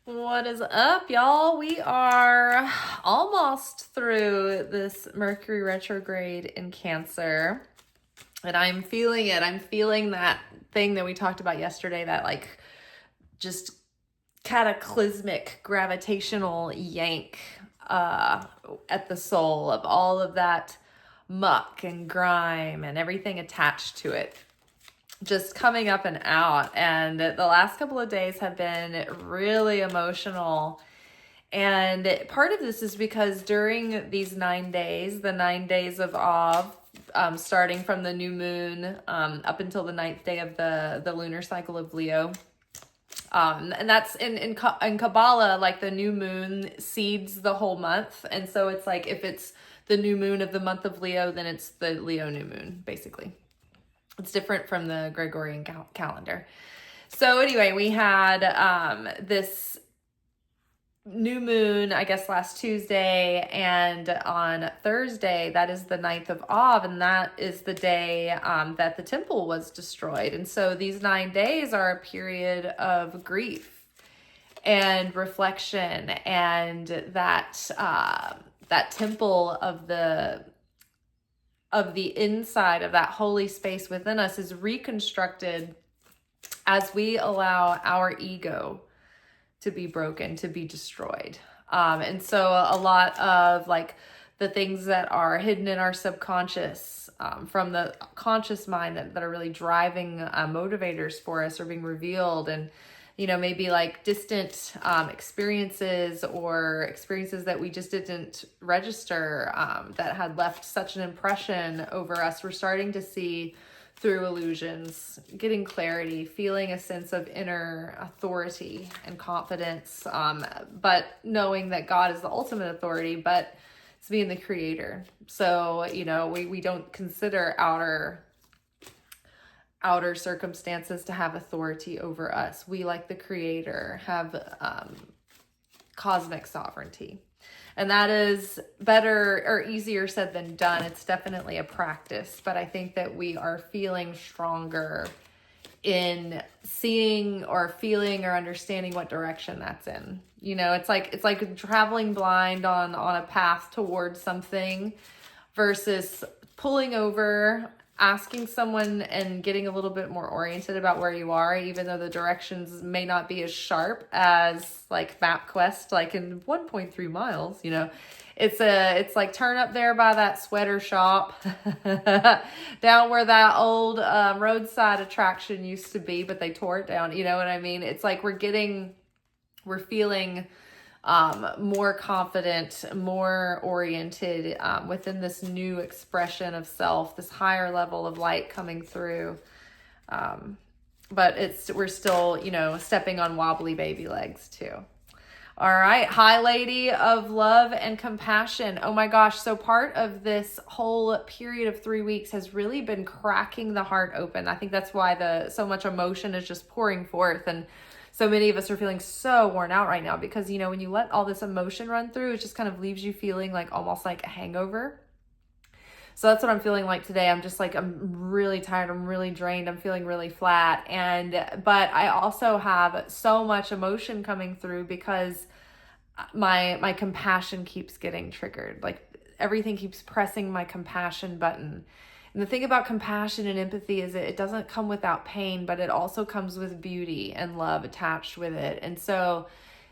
What is up, y'all? We are almost through this Mercury retrograde in Cancer, and I'm feeling it. I'm feeling that thing that we talked about yesterday, that like just cataclysmic gravitational yank at the soul of all of that muck and grime and everything attached to it, just coming up and out. And the last couple of days have been really emotional. And part of this is because during these 9 days, the 9 days of Av, starting from the new moon up until the 9th day of the lunar cycle of Leo, and that's in Kabbalah, like the new moon seeds the whole month. And so it's like, if it's the new moon of the month of Leo, then it's the Leo new moon, basically. It's different from the Gregorian calendar. So anyway, we had this new moon, I guess, last Tuesday, and on Thursday, that is the 9th of Av, and that is the day that the temple was destroyed. And so these 9 days are a period of grief and reflection, and that temple of the inside of that holy space within us is reconstructed as we allow our ego to be broken, to be destroyed. And so a lot of like the things that are hidden in our subconscious from the conscious mind that are really driving motivators for us are being revealed. And maybe like distant experiences, or experiences that we just didn't register, that had left such an impression over us. We're starting to see through illusions, getting clarity, feeling a sense of inner authority and confidence, but knowing that God is the ultimate authority, but it's being the creator. So, we don't consider outer circumstances to have authority over us. We, like the creator, have cosmic sovereignty. And that is better or easier said than done. It's definitely a practice, but I think that we are feeling stronger in seeing or feeling or understanding what direction that's in. It's like traveling blind on a path towards something versus pulling over, asking someone and getting a little bit more oriented about where you are, even though the directions may not be as sharp as like MapQuest, like in 1.3 miles, it's like turn up there by that sweater shop down where that old roadside attraction used to be, but they tore it down. You know what I mean? It's like we're feeling more confident, more oriented within this new expression of self, this higher level of light coming through. But we're still, stepping on wobbly baby legs too. All right. Hi, lady of love and compassion. Oh my gosh. So part of this whole period of 3 weeks has really been cracking the heart open. I think that's why so much emotion is just pouring forth. And so many of us are feeling so worn out right now because, when you let all this emotion run through, it just kind of leaves you feeling like almost like a hangover. So that's what I'm feeling like today. I'm just like, I'm really tired. I'm really drained. I'm feeling really flat. But I also have so much emotion coming through because my compassion keeps getting triggered. Like everything keeps pressing my compassion button. And the thing about compassion and empathy is it doesn't come without pain, but it also comes with beauty and love attached with it. And so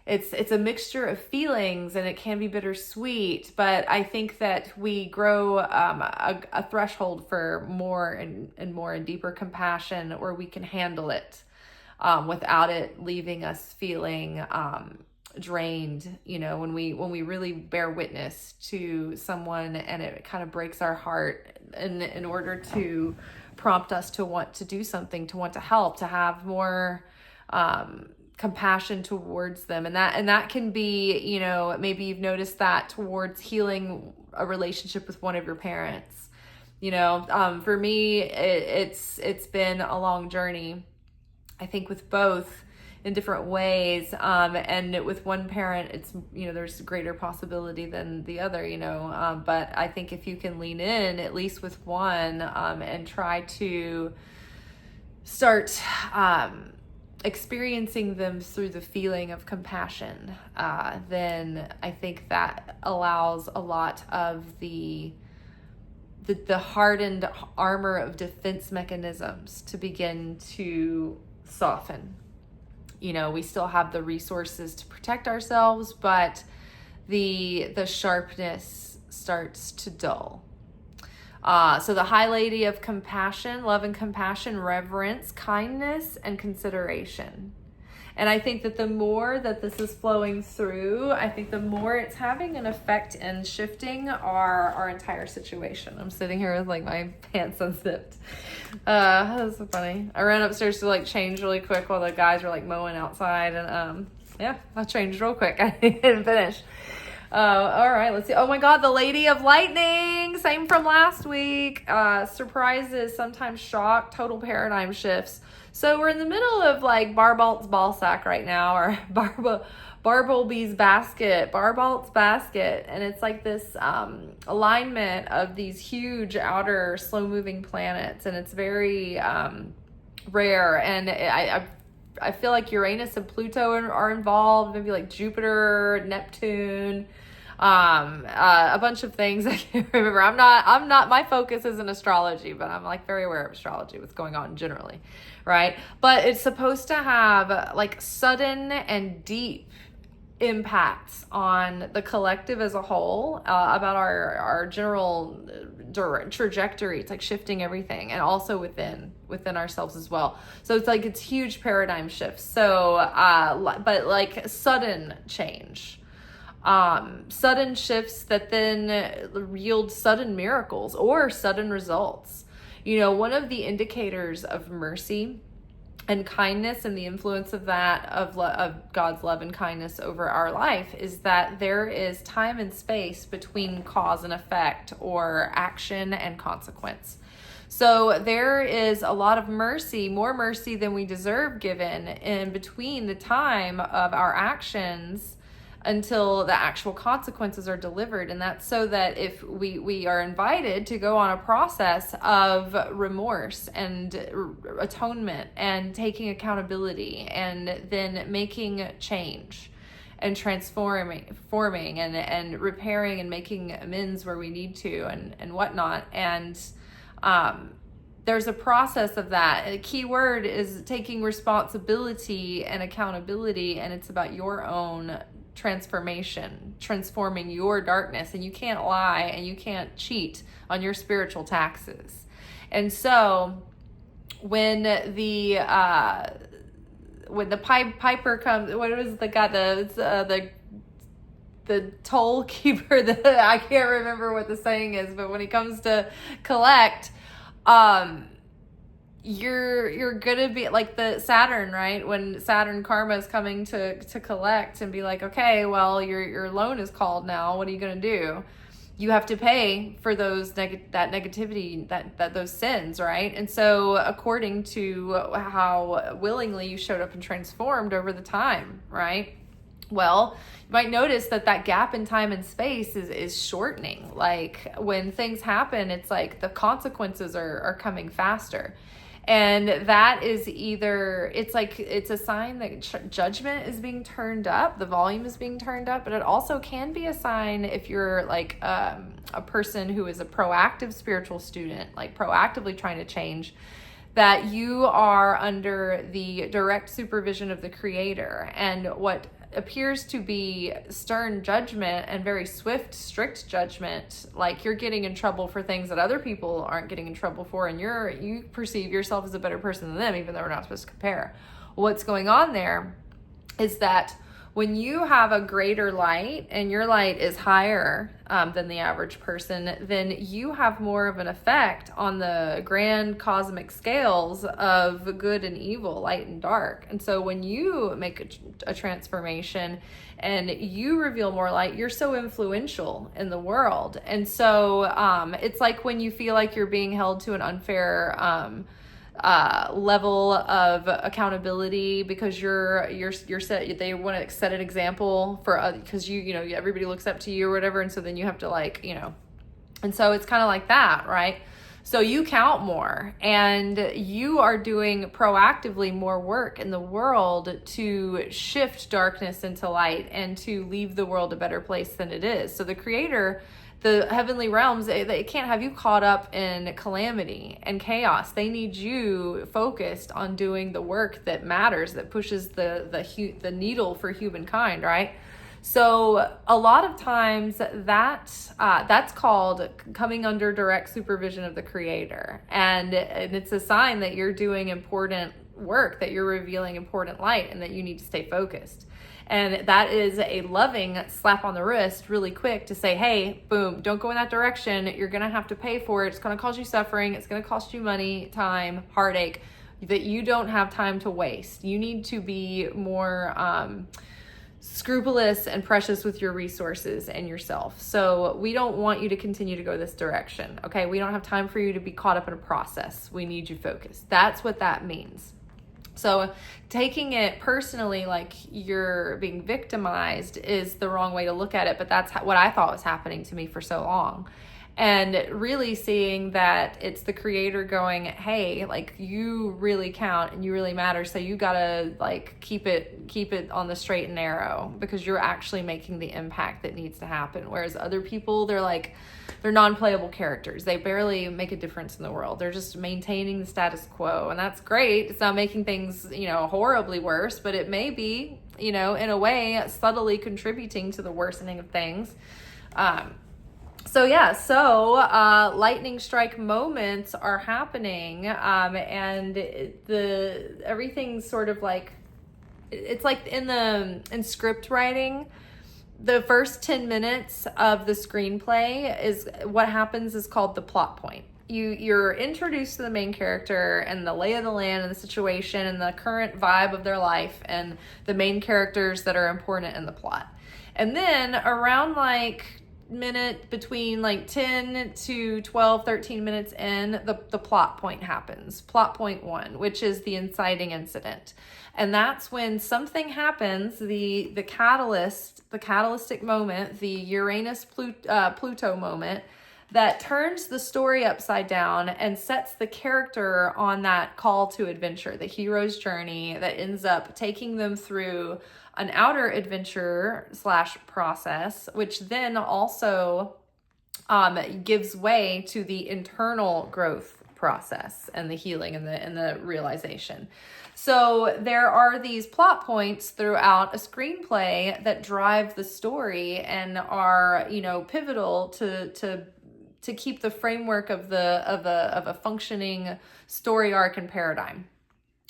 it's a mixture of feelings, and it can be bittersweet, but I think that we grow a threshold for more and more and deeper compassion, where we can handle it without it leaving us feeling drained. When we really bear witness to someone and it kind of breaks our heart in order to prompt us to want to do something, to want to help, to have more compassion towards them. And that can be, maybe you've noticed that towards healing a relationship with one of your parents. For me, it's been a long journey, I think, with both in different ways. And with one parent, it's, there's greater possibility than the other, but I think if you can lean in, at least with one, and try to start experiencing them through the feeling of compassion, then I think that allows a lot of the hardened armor of defense mechanisms to begin to soften. We still have the resources to protect ourselves, but the sharpness starts to dull. So the High Lady of compassion, love and compassion, reverence, kindness, and consideration. And I think that the more that this is flowing through, I think the more it's having an effect in shifting our entire situation. I'm sitting here with like my pants unzipped. That's so funny. I ran upstairs to like change really quick while the guys were like mowing outside, and I changed real quick. I didn't finish. All right, let's see. Oh my God, the Lady of Lightning, same from last week. Surprises, sometimes shock, total paradigm shifts. So we're in the middle of like Barbault's ball sack right now, or Barbault's basket, and it's like this alignment of these huge outer slow-moving planets, and it's very rare. And I feel like Uranus and Pluto are involved, maybe like Jupiter, Neptune, a bunch of things I can't remember. I'm not, my focus isn't astrology, but I'm like very aware of astrology, what's going on generally, right? But it's supposed to have like sudden and deep impacts on the collective as a whole, about our general trajectory. It's like shifting everything, and also within ourselves as well. So it's huge paradigm shifts. So but like sudden change, sudden shifts that then yield sudden miracles or sudden results. One of the indicators of mercy and kindness, and the influence of that, of God's love and kindness over our life, is that there is time and space between cause and effect, or action and consequence. So there is a lot of mercy, more mercy than we deserve, given in between the time of our actions until the actual consequences are delivered. And that's so that if we are invited to go on a process of remorse and atonement and taking accountability, and then making change and transforming and repairing and making amends where we need to, and whatnot. And there's a process of that. A key word is taking responsibility and accountability, and it's about your own transformation, transforming your darkness. And you can't lie and you can't cheat on your spiritual taxes. And so when the piper comes, what is the guy, the toll keeper, I can't remember what the saying is, but when he comes to collect, you're gonna be like the Saturn, right? When Saturn karma is coming to collect and be like, okay, well, your loan is called now. What are you gonna do? You have to pay for those that negativity, that those sins, right? And so according to how willingly you showed up and transformed over the time, right? Well, you might notice that gap in time and space is shortening. Like when things happen, it's like the consequences are coming faster. And that is either, it's a sign that judgment is being turned up, the volume is being turned up, but it also can be a sign, if you're like a person who is a proactive spiritual student, like proactively trying to change, that you are under the direct supervision of the Creator. And what appears to be stern judgment and very swift, strict judgment, like you're getting in trouble for things that other people aren't getting in trouble for, and you perceive yourself as a better person than them, even though we're not supposed to compare. What's going on there is that when you have a greater light, and your light is higher than the average person, then you have more of an effect on the grand cosmic scales of good and evil, light and dark. And so when you make a transformation and you reveal more light, you're so influential in the world. And so it's like when you feel like you're being held to an unfair level of accountability because you're set, they want to set an example for because you know everybody looks up to you or whatever, and so then you have to and so it's kind of like that, right? So you count more, and you are doing proactively more work in the world to shift darkness into light and to leave the world a better place than it is. So the creator, the heavenly realms, they can't have you caught up in calamity and chaos. They need you focused on doing the work that matters, that pushes the needle for humankind, right? So a lot of times that's called coming under direct supervision of the creator. And it's a sign that you're doing important work, that you're revealing important light, and that you need to stay focused. And that is a loving slap on the wrist really quick to say, hey, boom, don't go in that direction. You're going to have to pay for it. It's going to cause you suffering. It's going to cost you money, time, heartache that you don't have time to waste. You need to be more scrupulous and precious with your resources and yourself. So we don't want you to continue to go this direction. Okay. We don't have time for you to be caught up in a process. We need you focused. That's what that means. So taking it personally, like you're being victimized, is the wrong way to look at it. But that's what I thought was happening to me for so long. And really seeing that it's the creator going, hey, like you really count and you really matter. So you gotta like keep it on the straight and narrow, because you're actually making the impact that needs to happen. Whereas other people, they're non-playable characters. They barely make a difference in the world. They're just maintaining the status quo. And that's great. It's not making things, horribly worse, but it may be, in a way, subtly contributing to the worsening of things. So lightning strike moments are happening, and everything's sort of like, it's like in script writing, the first 10 minutes of the screenplay is what happens is called the plot point. You're introduced to the main character and the lay of the land and the situation and the current vibe of their life and the main characters that are important in the plot. And then around between 10 to 12, 13 minutes in, the plot point happens. Plot point 1, which is the inciting incident. And that's when something happens, the catalytic moment, the Uranus Pluto moment, that turns the story upside down and sets the character on that call to adventure, the hero's journey that ends up taking them through an outer adventure / process, which then also gives way to the internal growth process and the healing and the realization. So there are these plot points throughout a screenplay that drive the story and are, pivotal to keep the framework of a functioning story arc and paradigm.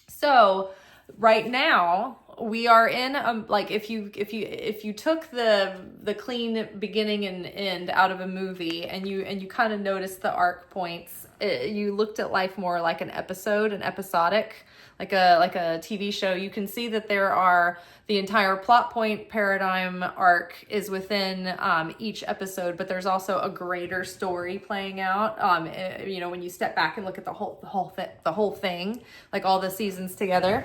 So right now we are in if you took the clean beginning and end out of a movie and you kind of noticed the arc points, you looked at life more like an episodic, like a TV show. You can see that there are the entire plot point paradigm arc is within each episode, but there's also a greater story playing out. When you step back and look at the whole thing, like all the seasons together.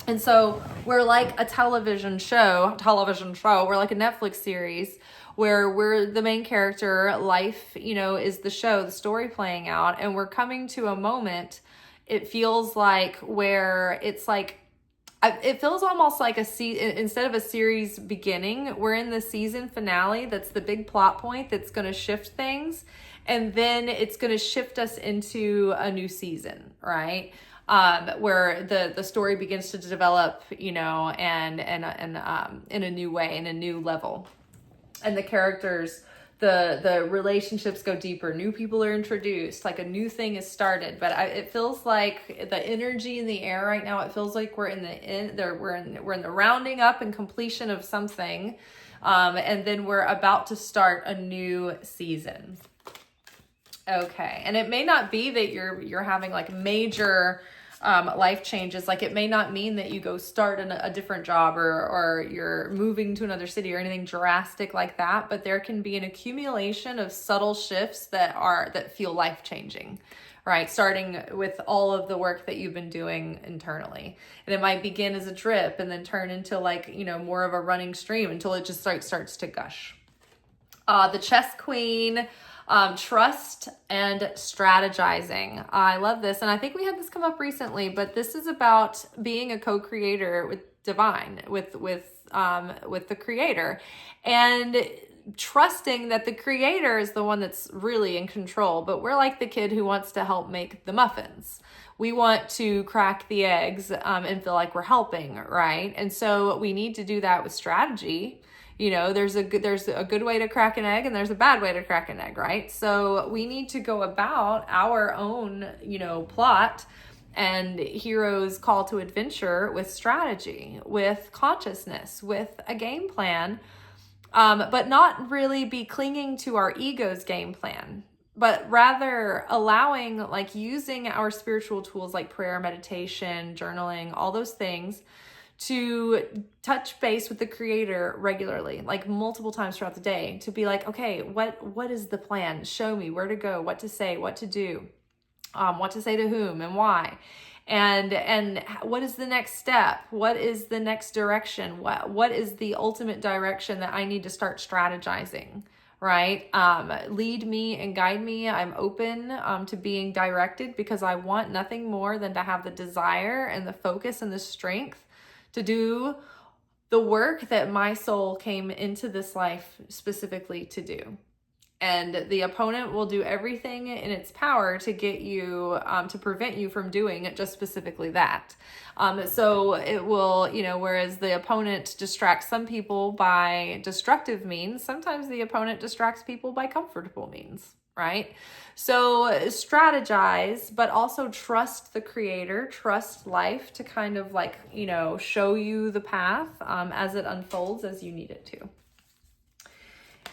And so we're like a television show, we're like a Netflix series where we're the main character, life, is the show, the story playing out, and we're coming to a moment, it feels like, where it's like, it feels almost like instead of a series beginning, we're in the season finale. That's the big plot point that's going to shift things. And then it's going to shift us into a new season, right? Where the story begins to develop, and in a new way, in a new level. And the characters, the relationships go deeper. New people are introduced, like a new thing is started. But it feels like the energy in the air right now, it feels like we're in the rounding up and completion of something. And then we're about to start a new season. Okay. And it may not be that you're having like major life changes. Like it may not mean that you go start a different job or you're moving to another city or anything drastic like that, but there can be an accumulation of subtle shifts that feel life-changing, right? Starting with all of the work that you've been doing internally. And it might begin as a drip and then turn into more of a running stream until it just starts to gush. The chess queen, trust and strategizing. I love this. And I think we had this come up recently, but this is about being a co-creator with divine, with the creator, and trusting that the creator is the one that's really in control. But we're like the kid who wants to help make the muffins. We want to crack the eggs and feel like we're helping, right? And so we need to do that with strategy. You know, there's a good way to crack an egg and there's a bad way to crack an egg, right? So we need to go about our own, plot and hero's call to adventure with strategy, with consciousness, with a game plan, but not really be clinging to our ego's game plan, but rather allowing, like, using our spiritual tools like prayer, meditation, journaling, all those things, to touch base with the creator regularly, like multiple times throughout the day, to be like, okay, what is the plan? Show me where to go, what to say, what to do, what to say to whom and why. And what is the next step? What is the next direction? What is the ultimate direction that I need to start strategizing, right? Lead me and guide me. I'm open to being directed, because I want nothing more than to have the desire and the focus and the strength to do the work that my soul came into this life specifically to do. And the opponent will do everything in its power to get you, to prevent you from doing just specifically that. So it will, whereas the opponent distracts some people by destructive means, sometimes the opponent distracts people by comfortable means, right? So strategize, but also trust the creator, trust life to kind of like, show you the path as it unfolds as you need it to.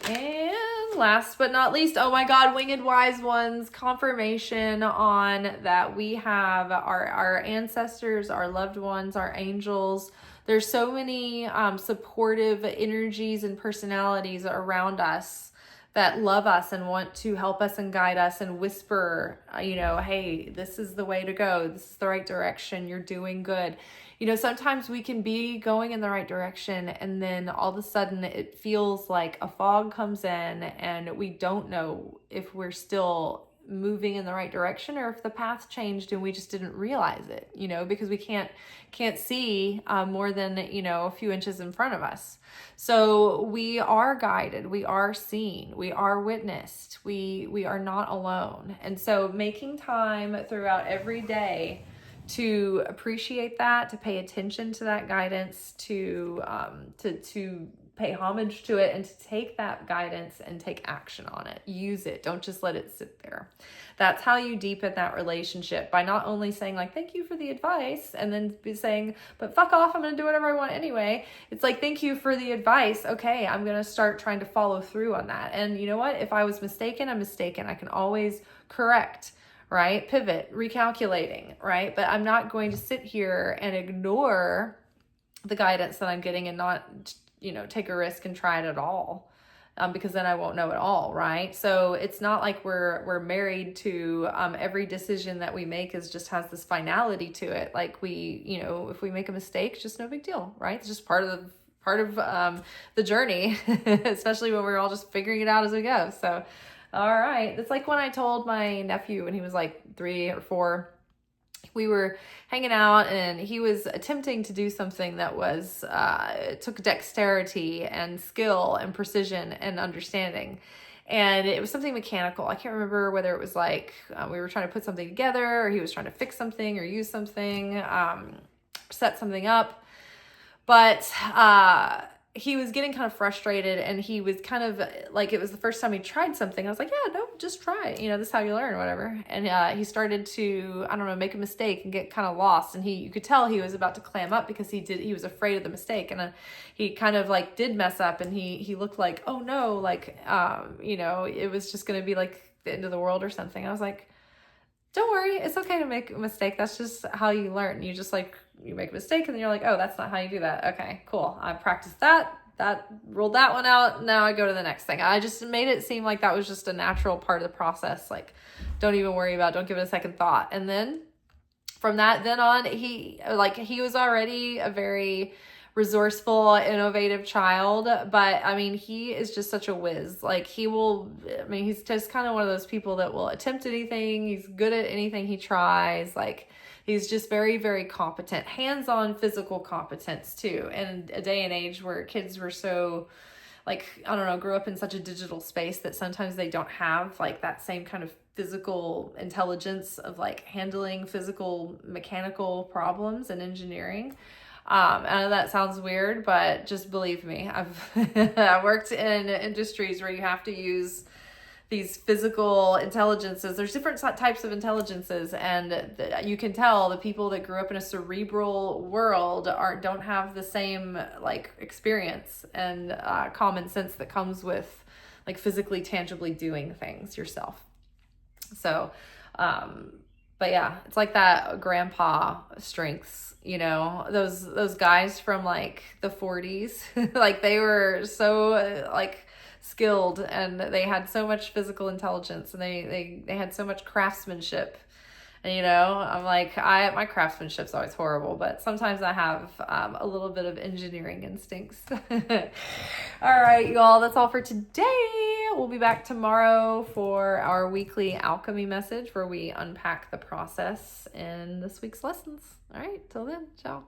And last but not least, oh my God, winged wise ones, confirmation on that we have our ancestors, our loved ones, our angels. There's so many supportive energies and personalities around us that love us and want to help us and guide us and whisper, hey, this is the way to go. This is the right direction. You're doing good. Sometimes we can be going in the right direction, and then all of a sudden it feels like a fog comes in and we don't know if we're still moving in the right direction or if the path changed and we just didn't realize it, because we can't see more than, a few inches in front of us. So we are guided, we are seen, we are witnessed, we are not alone. And so making time throughout every day to appreciate that, to pay attention to that guidance, to pay homage to it, and to take that guidance and take action on it. Use it. Don't just let it sit there. That's how you deepen that relationship, by not only saying like, thank you for the advice, and then be saying, but fuck off, I'm going to do whatever I want anyway. It's like, thank you for the advice. Okay, I'm going to start trying to follow through on that. And you know what? If I was mistaken, I'm mistaken. I can always correct, right? Pivot, recalculating, right? But I'm not going to sit here and ignore the guidance that I'm getting and not, take a risk and try it at all, because then I won't know it all, right? So it's not like we're married to every decision that we make has this finality to it. Like if we make a mistake, just no big deal, right? It's just part of the journey, especially when we're all just figuring it out as we go. So all right. It's like when I told my nephew when he was like 3 or 4, we were hanging out and he was attempting to do something that was, took dexterity and skill and precision and understanding. And it was something mechanical. I can't remember whether it was like, we were trying to put something together, or he was trying to fix something or use something, set something up. But, he was getting kind of frustrated, and he was kind of like, it was the first time he tried something. I was like, yeah, no, just try it. This is how you learn, whatever. And he started to, make a mistake and get kind of lost. And you could tell he was about to clam up because he was afraid of the mistake. And he kind of like did mess up, and he looked like, oh no, like, it was just going to be like the end of the world or something. I was like, don't worry, it's okay to make a mistake. That's just how you learn. You just you make a mistake and then you're like, oh, that's not how you do that. Okay, cool. I practiced that ruled that one out. Now I go to the next thing. I just made it seem like that was just a natural part of the process. Like, don't even worry about it. Don't give it a second thought. And then from that then on, he was already a very resourceful, innovative child. But I mean, he is just such a whiz. Like he's just kind of one of those people that will attempt anything. He's good at anything he tries. Like he's just very, very competent, hands-on physical competence too. In a day and age where kids were so, like, I don't know, grew up in such a digital space that sometimes they don't have like that same kind of physical intelligence of like handling physical mechanical problems and engineering. I know that sounds weird, but just believe me, I worked in industries where you have to use these physical intelligences. There's different types of intelligences, and you can tell the people that grew up in a cerebral world don't have the same like experience and common sense that comes with like physically, tangibly doing things yourself. So, but yeah, it's like that grandpa strengths, you know, those guys from like the 40s, like they were so like skilled and they had so much physical intelligence and they had so much craftsmanship. And, you know, I'm like, my craftsmanship's always horrible, but sometimes I have a little bit of engineering instincts. All right, y'all, that's all for today. We'll be back tomorrow for our weekly alchemy message where we unpack the process in this week's lessons. All right, till then, ciao.